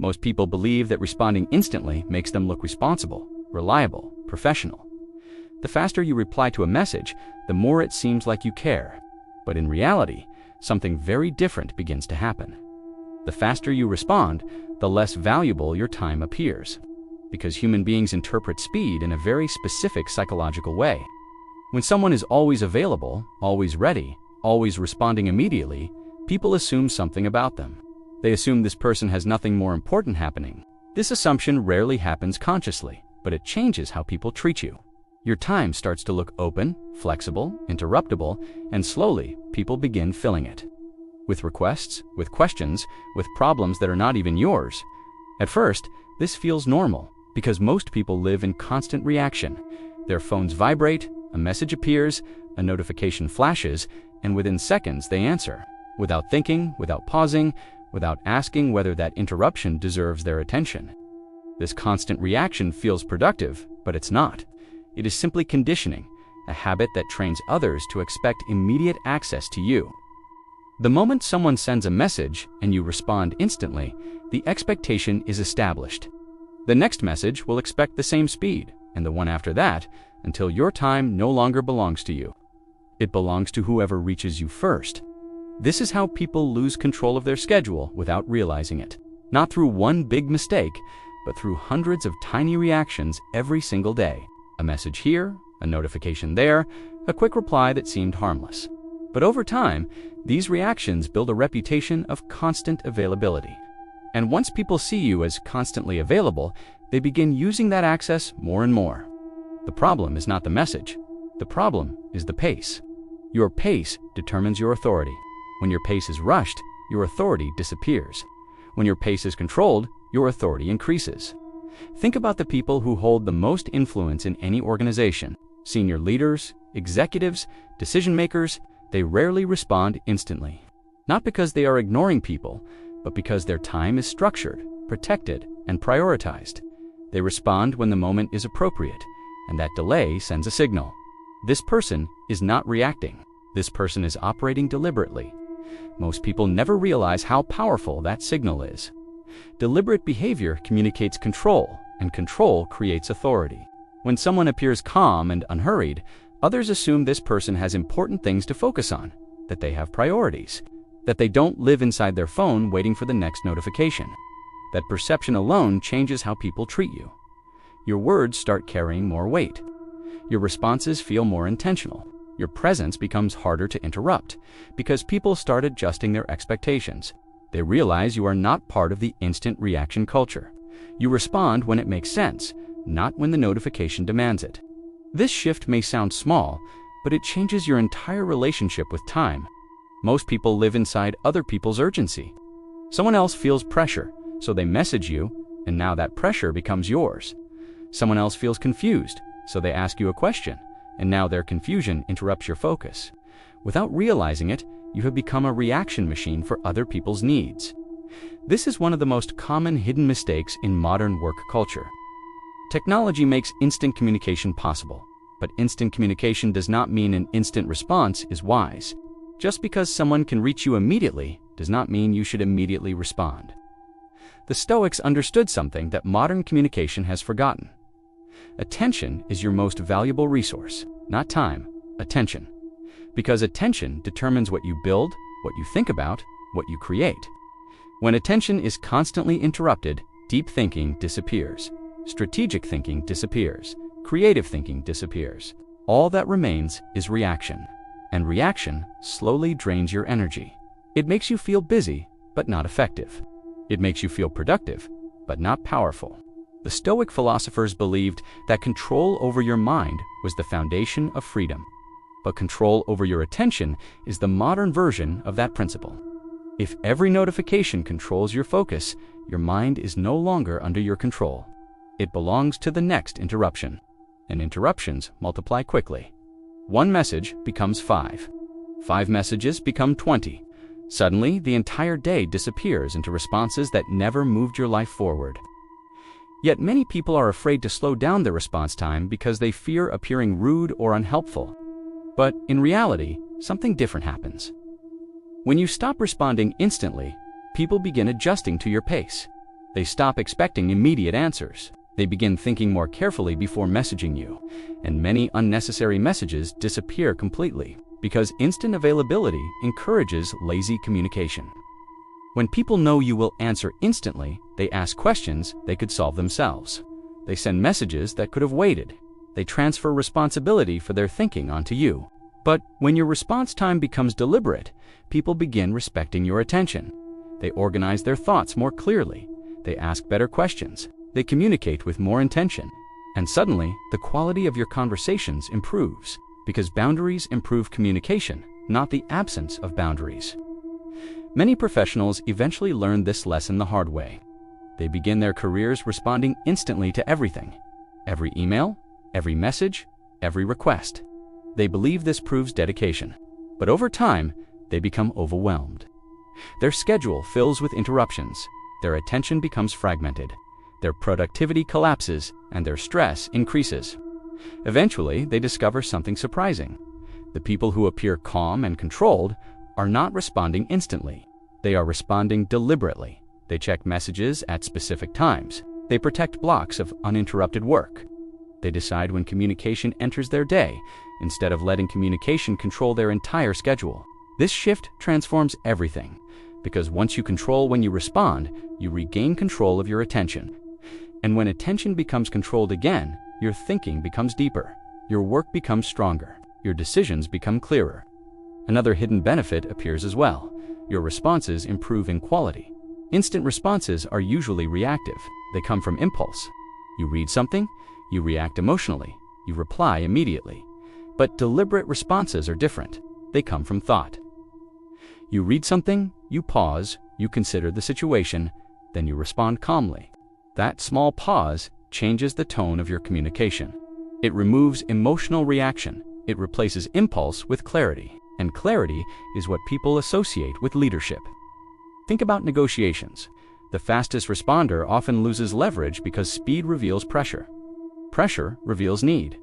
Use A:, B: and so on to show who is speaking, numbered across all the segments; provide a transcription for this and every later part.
A: Most people believe that responding instantly makes them look responsible, reliable, professional. The faster you reply to a message, the more it seems like you care. But in reality, something very different begins to happen. The faster you respond, the less valuable your time appears, because human beings interpret speed in a very specific psychological way. When someone is always available, always ready, always responding immediately, people assume something about them. They assume this person has nothing more important happening. This assumption rarely happens consciously, but it changes how people treat you. Your time starts to look open, flexible, interruptible, and slowly, people begin filling it. With requests, with questions, with problems that are not even yours. At first, this feels normal, because most people live in constant reaction. Their phones vibrate, a message appears, a notification flashes, and within seconds they answer, without thinking, without pausing, without asking whether that interruption deserves their attention. This constant reaction feels productive, but it's not. It is simply conditioning, a habit that trains others to expect immediate access to you. The moment someone sends a message and you respond instantly, the expectation is established. The next message will expect the same speed, and the one after that, until your time no longer belongs to you. It belongs to whoever reaches you first. This is how people lose control of their schedule without realizing it. Not through one big mistake, but through hundreds of tiny reactions every single day. A message here, a notification there, a quick reply that seemed harmless. But over time, these reactions build a reputation of constant availability. And once people see you as constantly available, they begin using that access more and more. The problem is not the message. The problem is the pace. Your pace determines your authority. When your pace is rushed, your authority disappears. When your pace is controlled, your authority increases. Think about the people who hold the most influence in any organization. Senior leaders, executives, decision makers, they rarely respond instantly. Not because they are ignoring people, but because their time is structured, protected, and prioritized. They respond when the moment is appropriate, and that delay sends a signal. This person is not reacting. This person is operating deliberately. Most people never realize how powerful that signal is. Deliberate behavior communicates control, and control creates authority. When someone appears calm and unhurried, others assume this person has important things to focus on, that they have priorities, that they don't live inside their phone waiting for the next notification. That perception alone changes how people treat you. Your words start carrying more weight. Your responses feel more intentional. Your presence becomes harder to interrupt, because people start adjusting their expectations. They realize you are not part of the instant reaction culture. You respond when it makes sense, not when the notification demands it. This shift may sound small, but it changes your entire relationship with time. Most people live inside other people's urgency. Someone else feels pressure, so they message you, and now that pressure becomes yours. Someone else feels confused, so they ask you a question, and now their confusion interrupts your focus. Without realizing it, you have become a reaction machine for other people's needs. This is one of the most common hidden mistakes in modern work culture. Technology makes instant communication possible, but instant communication does not mean an instant response is wise. Just because someone can reach you immediately does not mean you should immediately respond. The Stoics understood something that modern communication has forgotten. Attention is your most valuable resource, not time, attention. Because attention determines what you build, what you think about, what you create. When attention is constantly interrupted, deep thinking disappears. Strategic thinking disappears. Creative thinking disappears. All that remains is reaction. And reaction slowly drains your energy. It makes you feel busy, but not effective. It makes you feel productive, but not powerful. The Stoic philosophers believed that control over your mind was the foundation of freedom. But control over your attention is the modern version of that principle. If every notification controls your focus, your mind is no longer under your control. It belongs to the next interruption, and interruptions multiply quickly. One message becomes 5. 5 messages become 20. Suddenly, the entire day disappears into responses that never moved your life forward. Yet many people are afraid to slow down their response time because they fear appearing rude or unhelpful. But in reality, something different happens. When you stop responding instantly, people begin adjusting to your pace. They stop expecting immediate answers. They begin thinking more carefully before messaging you, and many unnecessary messages disappear completely because instant availability encourages lazy communication. When people know you will answer instantly, they ask questions they could solve themselves. They send messages that could have waited. They transfer responsibility for their thinking onto you. But when your response time becomes deliberate, people begin respecting your attention. They organize their thoughts more clearly. They ask better questions. They communicate with more intention. And suddenly, the quality of your conversations improves, because boundaries improve communication, not the absence of boundaries. Many professionals eventually learn this lesson the hard way. They begin their careers responding instantly to everything. Every email, every message, every request. They believe this proves dedication. But over time, they become overwhelmed. Their schedule fills with interruptions. Their attention becomes fragmented. Their productivity collapses, and their stress increases. Eventually, they discover something surprising. The people who appear calm and controlled are not responding instantly. They are responding deliberately. They check messages at specific times. They protect blocks of uninterrupted work. They decide when communication enters their day, instead of letting communication control their entire schedule. This shift transforms everything, because once you control when you respond, you regain control of your attention. And when attention becomes controlled again, your thinking becomes deeper, your work becomes stronger, your decisions become clearer. Another hidden benefit appears as well. Your responses improve in quality. Instant responses are usually reactive. They come from impulse. You read something, you react emotionally, you reply immediately. But deliberate responses are different. They come from thought. You read something, you pause, you consider the situation, then you respond calmly. That small pause changes the tone of your communication. It removes emotional reaction. It replaces impulse with clarity. And clarity is what people associate with leadership. Think about negotiations. The fastest responder often loses leverage because speed reveals pressure. Pressure reveals need.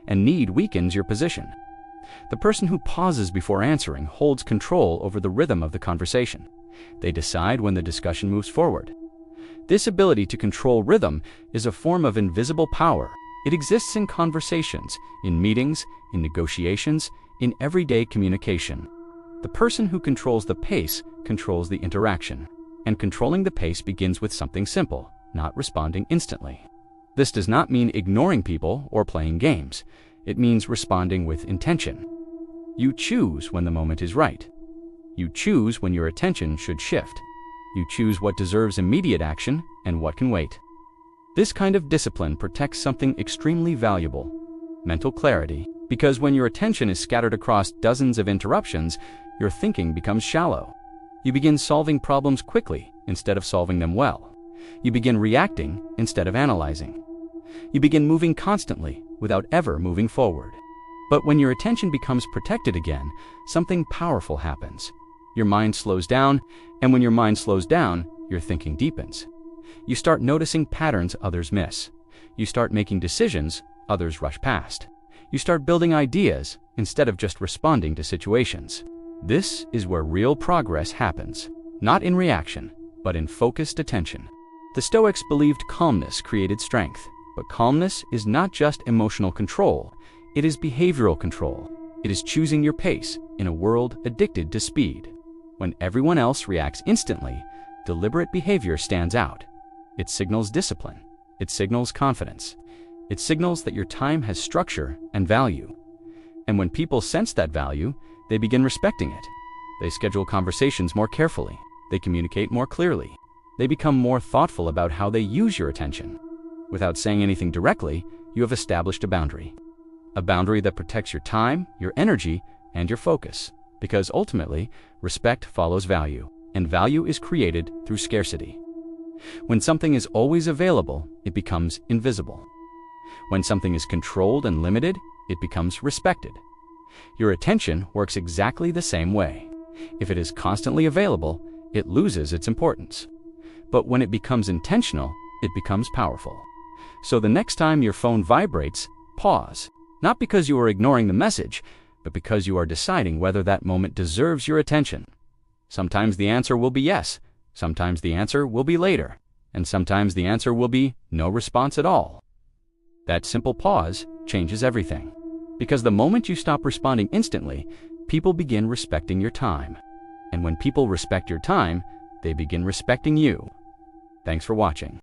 A: And need weakens your position. The person who pauses before answering holds control over the rhythm of the conversation. They decide when the discussion moves forward. This ability to control rhythm is a form of invisible power. It exists in conversations, in meetings, in negotiations, in everyday communication. The person who controls the pace controls the interaction. And controlling the pace begins with something simple, not responding instantly. This does not mean ignoring people or playing games. It means responding with intention. You choose when the moment is right. You choose when your attention should shift. You choose what deserves immediate action and what can wait. This kind of discipline protects something extremely valuable: mental clarity. Because when your attention is scattered across dozens of interruptions, your thinking becomes shallow. You begin solving problems quickly instead of solving them well. You begin reacting instead of analyzing. You begin moving constantly without ever moving forward. But when your attention becomes protected again, something powerful happens. Your mind slows down, and when your mind slows down, your thinking deepens. You start noticing patterns others miss. You start making decisions others rush past. You start building ideas instead of just responding to situations. This is where real progress happens, not in reaction, but in focused attention. The Stoics believed calmness created strength, but calmness is not just emotional control, it is behavioral control. It is choosing your pace in a world addicted to speed. When everyone else reacts instantly, deliberate behavior stands out. It signals discipline. It signals confidence. It signals that your time has structure and value. And when people sense that value, they begin respecting it. They schedule conversations more carefully. They communicate more clearly. They become more thoughtful about how they use your attention. Without saying anything directly, you have established a boundary. A boundary that protects your time, your energy, and your focus. Because ultimately, respect follows value, and value is created through scarcity. When something is always available, it becomes invisible. When something is controlled and limited, it becomes respected. Your attention works exactly the same way. If it is constantly available, it loses its importance. But when it becomes intentional, it becomes powerful. So the next time your phone vibrates, pause. Not because you are ignoring the message, but because you are deciding whether that moment deserves your attention. Sometimes the answer will be yes. Sometimes the answer will be later. And sometimes the answer will be no response at all. That simple pause changes everything. Because the moment you stop responding instantly, people begin respecting your time. And when people respect your time, they begin respecting you. Thanks for watching.